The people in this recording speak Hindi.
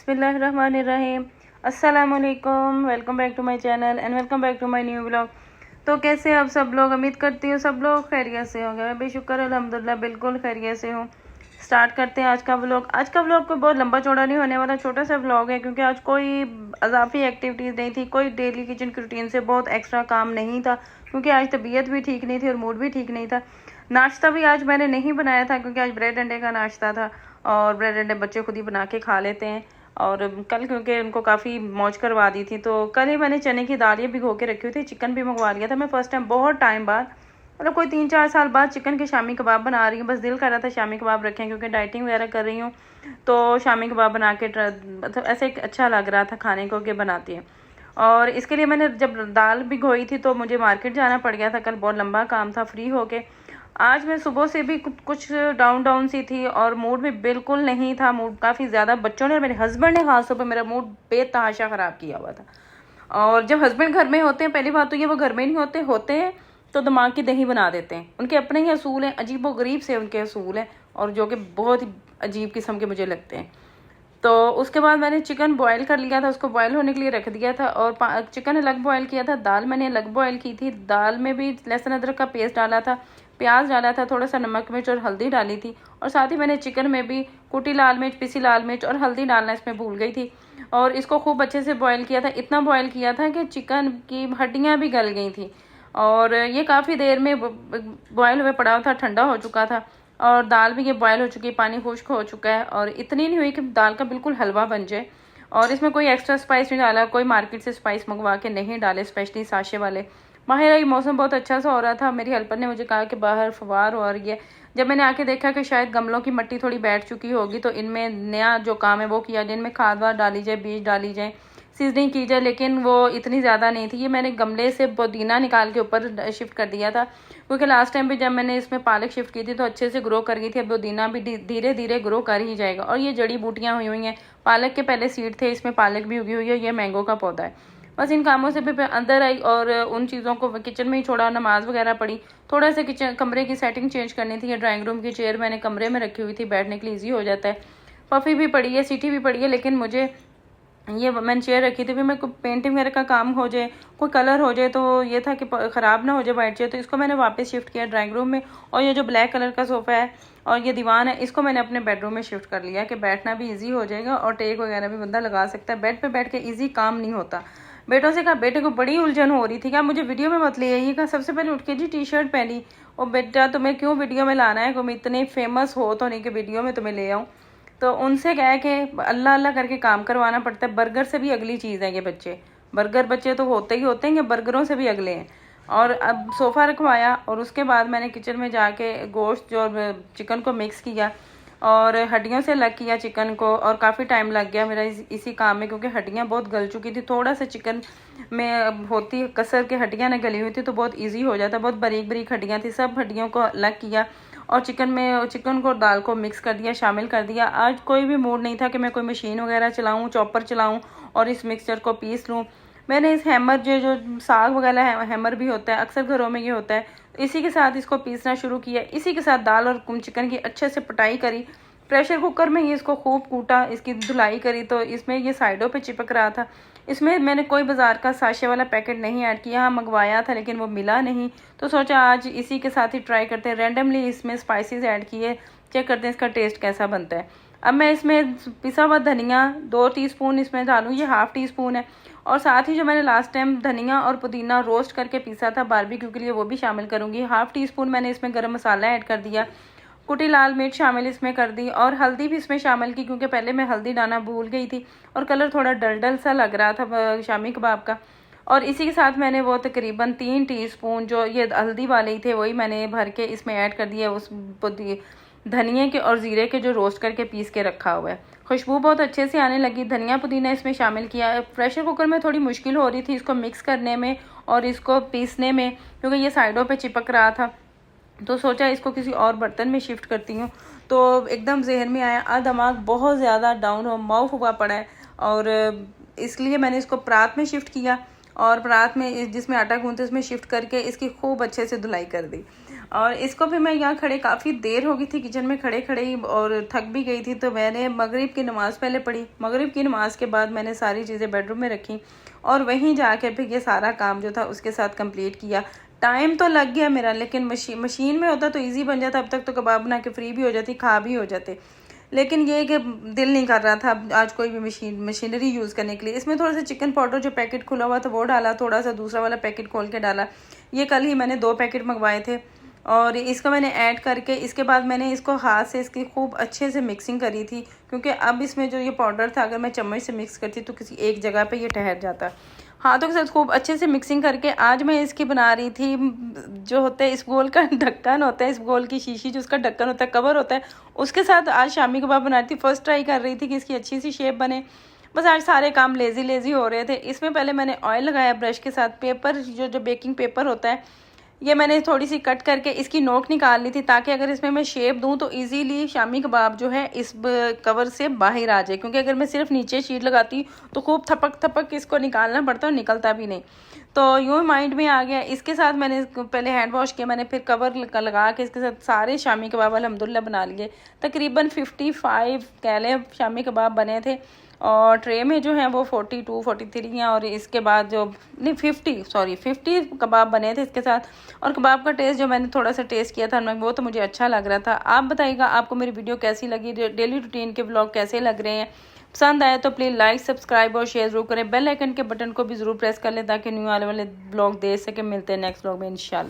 बिस्मिल्लाहिर्रहमानिर्रहीम। अस्सलामुअलैकुम, welcome back to my channel and welcome back to my new vlog. तो कैसे आप सब लोग? उम्मीद करती हूँ सब लोग खैरियत से होंगे। मैं भी शुक्र अल्हम्दुलिल्लाह बिल्कुल खैरियत से हूँ। स्टार्ट करते हैं आज का व्लॉग। आज का व्लॉग कोई बहुत लंबा चौड़ा नहीं होने वाला, छोटा सा व्लॉग है क्योंकि आज कोई अजाफी एक्टिविटीज़ नहीं थी, कोई डेली किचन की रूटीन से बहुत एक्स्ट्रा काम नहीं था क्योंकि आज तबीयत भी ठीक नहीं थी और मूड भी ठीक नहीं था। नाश्ता भी आज मैंने नहीं बनाया था क्योंकि आज ब्रेड अंडे का नाश्ता था और ब्रेड अंडे बच्चे खुद ही बना के खा लेते हैं। और कल क्योंकि उनको काफ़ी मौज करवा दी थी तो कल ही मैंने चने की दाल ये भिगो के रखी हुई थी। चिकन भी मंगवा लिया था मैं फ़र्स्ट टाइम, बहुत टाइम बाद, मतलब कोई 3-4 साल बाद चिकन के शामी कबाब बना रही हूँ। बस दिल कर रहा था शामी कबाब रखें क्योंकि डाइटिंग वगैरह कर रही हूँ तो शामी कबाब बना के मतलब ऐसे अच्छा लग रहा था खाने को कि बनाती है। और इसके लिए मैंने जब दाल भिगोई थी तो मुझे मार्केट जाना पड़ गया था। कल बहुत लंबा काम था। फ्री होके आज मैं सुबह से भी कुछ डाउन सी थी और मूड भी बिल्कुल नहीं था। मूड काफ़ी ज़्यादा बच्चों ने, मेरे हस्बैंड ने खासतौर पर मेरा मूड बेतहाशा ख़राब किया हुआ था। और जब हस्बैंड घर में होते हैं, पहली बात तो ये वो घर में नहीं होते हैं तो दिमाग की दही बना देते हैं। उनके अपने ही असूल हैं, अजीब व गरीब से उनके असूल हैं और जो कि बहुत ही अजीब किस्म के मुझे लगते हैं। तो उसके बाद मैंने चिकन बॉयल कर लिया था, उसको बॉयल होने के लिए रख दिया था और चिकन अलग बॉयल किया था, दाल मैंने अलग बॉयल की थी। दाल में भी लहसुन अदरक का पेस्ट डाला था, प्याज डाला था, थोड़ा सा नमक मिर्च और हल्दी डाली थी और साथ ही मैंने चिकन में भी कुटी लाल मिर्च, पिसी लाल मिर्च और हल्दी डालना इसमें भूल गई थी और इसको खूब अच्छे से बॉयल किया था। इतना बॉयल किया था कि चिकन की हड्डियाँ भी गल गई थी और ये काफ़ी देर में बॉयल हुए पड़ा था, ठंडा हो चुका था और दाल भी ये बॉयल हो चुकी है, पानी खुश्क हो चुका है और इतनी नहीं हुई कि दाल का बिल्कुल हलवा बन जाए। और इसमें कोई एक्स्ट्रा स्पाइस नहीं डाला, कोई मार्केट से स्पाइस मंगवा के नहीं डाले, स्पेशली साशे वाले। बाहर आई मौसम बहुत अच्छा सा हो रहा था। मेरी हेल्पर ने मुझे कहा कि बाहर फवार हो रही है। जब मैंने आके देखा कि शायद गमलों की मिट्टी थोड़ी बैठ चुकी होगी तो इनमें नया जो काम है वो किया जाए, इनमें खाद वाद डाली जाए, बीज डाली जाए, सीजनिंग की जाए, लेकिन वो इतनी ज़्यादा नहीं थी। ये मैंने गमले से पुदीना निकाल के ऊपर शिफ्ट कर दिया था क्योंकि लास्ट टाइम भी जब मैंने इसमें पालक शिफ्ट की थी तो अच्छे से ग्रो कर गई थी। अब पुदीना भी धीरे धीरे ग्रो कर ही जाएगा। और ये जड़ी बूटियाँ हुई हैं, पालक के पहले सीड थे, इसमें पालक भी उगी हुई है, ये मैंगो का पौधा है। बस इन कामों से भी अंदर आई और उन चीज़ों को किचन में ही छोड़ा, नमाज वगैरह पढ़ी, थोड़ा सा किचन कमरे की सेटिंग चेंज करनी थी। ये ड्राइंग रूम की चेयर मैंने कमरे में रखी हुई थी, बैठने के लिए ईजी हो जाता है। पफ़ी भी पड़ी है, सीटी भी पड़ी है, लेकिन मुझे ये मैंने चेयर रखी थी, फिर मेरे को पेंटिंग वगैरह का काम हो जाए, कोई कलर हो जाए तो ये था कि ख़राब ना हो जाए वाइट चेयर, तो इसको मैंने वापस शिफ्ट किया ड्राइंग रूम में। और ये जो ब्लैक कलर का सोफ़ा है और ये दीवान है, इसको मैंने अपने बेडरूम में शिफ्ट कर लिया कि बैठना भी ईजी हो जाएगा और टेक वगैरह भी बंदा लगा सकता है। बेड पे बैठ के ईजी काम नहीं होता। बेटों से कहा, बेटे को बड़ी उलझन हो रही थी, क्या मुझे वीडियो में मत ले आइए। कहा सबसे पहले उठ के जी टी शर्ट पहनी और बेटा तुम्हें क्यों वीडियो में लाना है, तुम इतने फेमस हो तो नहीं कि वीडियो में तुम्हें ले आऊँ। तो उनसे कह के अल्लाह अल्लाह करके काम करवाना पड़ता है। बर्गर से भी अगली चीज़ है ये बच्चे, बर्गर बच्चे तो होते ही होते हैं, ये बर्गरों से भी अगले हैं। और अब सोफ़ा रखवाया और उसके बाद मैंने किचन में जाके गोश्त जो चिकन को मिक्स किया और हड्डियों से अलग किया चिकन को और काफ़ी टाइम लग गया मेरा इसी काम में क्योंकि हड्डियाँ बहुत गल चुकी थी। थोड़ा सा चिकन में होती कसर के हड्डियाँ ना गली हुई थी तो बहुत ईजी हो जाता, बहुत बारीक बारीक हड्डियाँ थी। सब हड्डियों को अलग किया और चिकन को दाल को मिक्स कर दिया, शामिल कर दिया। आज कोई भी मूड नहीं था कि मैं कोई मशीन वगैरह चलाऊँ, चॉपर चलाऊँ और इस मिक्सचर को पीस लूँ। मैंने इस हैमर जो साग वगैरह हैमर भी होता है, अक्सर घरों में ये होता है, इसी के साथ इसको पीसना शुरू किया। इसी के साथ दाल और चिकन की अच्छे से पिटाई करी। प्रेशर कुकर में ही इसको खूब कूटा, इसकी धुलाई करी तो इसमें ये साइडों पे चिपक रहा था। इसमें मैंने कोई बाज़ार का साशे वाला पैकेट नहीं ऐड किया। हाँ मंगवाया था लेकिन वो मिला नहीं तो सोचा आज इसी के साथ ही ट्राई करते हैं। रैंडमली इसमें स्पाइसेस ऐड किए, चेक करते हैं इसका टेस्ट कैसा बनता है। अब मैं इसमें पिसा हुआ धनिया 2 टीस्पून इसमें डालूँ, ये ½ टीस्पून है। और साथ ही जो मैंने लास्ट टाइम धनिया और पुदीना रोस्ट करके पीसा था बारबेक्यू के लिए वो भी शामिल करूँगी। ½ टीस्पून मैंने इसमें गरम मसाला ऐड कर दिया, कुटी लाल मिर्च शामिल इसमें कर दी और हल्दी भी इसमें शामिल की क्योंकि पहले मैं हल्दी डालना भूल गई थी और कलर थोड़ा डल सा लग रहा था शामी कबाब का। और इसी के साथ मैंने वो तकरीबन 3 टीस्पून जो ये हल्दी वाले ही थे वही मैंने भर के इसमें ऐड कर दिया, उस धनिया के और ज़ीरे के जो रोस्ट करके पीस के रखा हुआ है। खुशबू बहुत अच्छे से आने लगी। धनिया पुदीना इसमें शामिल किया। प्रेशर कुकर में थोड़ी मुश्किल हो रही थी इसको मिक्स करने में और इसको पीसने में क्योंकि ये साइडों पे चिपक रहा था तो सोचा इसको किसी और बर्तन में शिफ्ट करती हूँ। तो एकदम जहन में आया दिमाग बहुत ज़्यादा डाउन हो माउफ हुआ पड़ा है और इसलिए मैंने इसको परात में शिफ्ट किया और परात में जिसमें आटा गूंथते उसमें शिफ्ट करके इसकी खूब अच्छे से धुलाई कर दी। और इसको भी मैं यहाँ खड़े काफ़ी देर हो गई थी किचन में खड़े खड़े ही, और थक भी गई थी। तो मैंने मगरिब की नमाज़ पहले पढ़ी, मगरिब की नमाज़ के बाद मैंने सारी चीज़ें बेडरूम में रखी और वहीं जाकर फिर ये सारा काम जो था उसके साथ कंप्लीट किया। टाइम तो लग गया मेरा, लेकिन मशीन में होता तो ईजी बन जाता, अब तक तो कबाब बना के फ्री भी हो जाती, खा भी हो जाते। लेकिन ये कि दिल नहीं कर रहा था आज कोई भी मशीनरी यूज़ करने के लिए। इसमें थोड़ा सा चिकन पाउडर जो पैकेट खुला हुआ था वो डाला, थोड़ा सा दूसरा वाला पैकेट खोल के डाला। ये कल ही मैंने 2 पैकेट मंगवाए थे और इसको मैंने ऐड करके इसके बाद मैंने इसको हाथ से इसकी खूब अच्छे से मिक्सिंग करी थी, क्योंकि अब इसमें जो ये पाउडर था अगर मैं चम्मच से मिक्स करती तो किसी एक जगह पे ये ठहर जाता। हाथों के साथ खूब अच्छे से मिक्सिंग करके आज मैं इसकी बना रही थी, जो होता है इस गोल का ढक्कन होता है, इस गोल की शीशी जो उसका ढक्कन होता है, कवर होता है, उसके साथ आज शामी कबाब बना रही थी। फर्स्ट ट्राई कर रही थी कि इसकी अच्छी सी शेप बने। बस आज सारे काम लेज़ी हो रहे थे। इसमें पहले मैंने ऑयल लगाया ब्रश के साथ, पेपर जो बेकिंग पेपर होता है ये मैंने थोड़ी सी कट करके इसकी नोक निकाल ली थी, ताकि अगर इसमें मैं शेप दूं तो इजीली शामी कबाब जो है इस कवर से बाहर आ जाए, क्योंकि अगर मैं सिर्फ नीचे शीट लगाती तो खूब थपक थपक इसको निकालना पड़ता और निकलता भी नहीं। तो यूँ माइंड में आ गया। इसके साथ मैंने पहले हैंड वॉश किया, मैंने फिर कवर लगा के इसके साथ सारे शामी कबाब अल्हम्दुलिल्लाह बना लिए। तकरीबन 55 कह लें शामी कबाब बने थे और ट्रे में जो है वो 42 43 हैं, और इसके बाद जो नहीं 50 कबाब बने थे इसके साथ। और कबाब का टेस्ट जो मैंने थोड़ा सा टेस्ट किया था वो तो मुझे अच्छा लग रहा था। आप बताइएगा आपको मेरी वीडियो कैसी लगी, डेली रूटीन के व्लॉग कैसे लग रहे हैं। पसंद आए तो प्लीज़ लाइक सब्सक्राइब और शेयर जरूर करें। बेल आइकन के बटन को भी ज़रूर प्रेस कर लें ताकि न्यू आने वाले व्लॉग देख सकें। मिलते हैं नेक्स्ट व्लॉग में इंशाल्लाह।